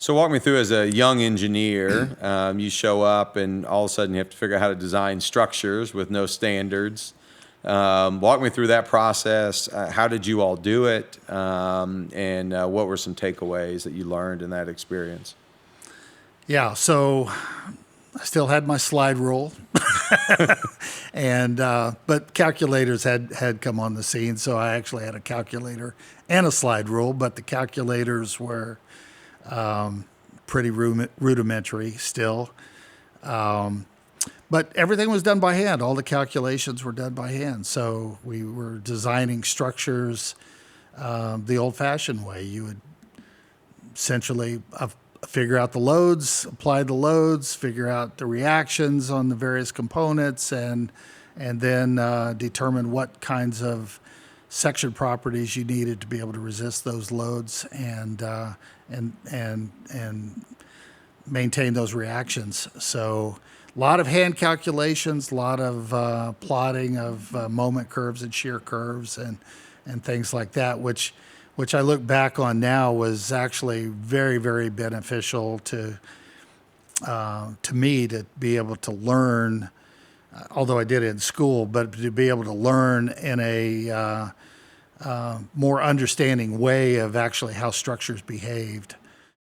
So walk me through as a young engineer, you show up and all of a sudden you have to figure out how to design structures with no standards. Walk me through that process. How did you all do it? And what were some takeaways that you learned in that experience? Yeah, so I still had my slide rule, and but calculators had come on the scene, so I actually had a calculator and a slide rule, but the calculators were pretty rudimentary still. But everything was done by hand. All the calculations were done by hand. So we were designing structures the old-fashioned way. You would essentially figure out the loads, apply the loads, figure out the reactions on the various components, and then determine what kinds of section properties you needed to be able to resist those loads and maintain those reactions. So a lot of hand calculations, a lot of plotting of moment curves and shear curves and things like that, which I look back on now was actually very, very beneficial to me to be able to learn, although I did it in school, but to be able to learn in a more understanding way of actually how structures behaved.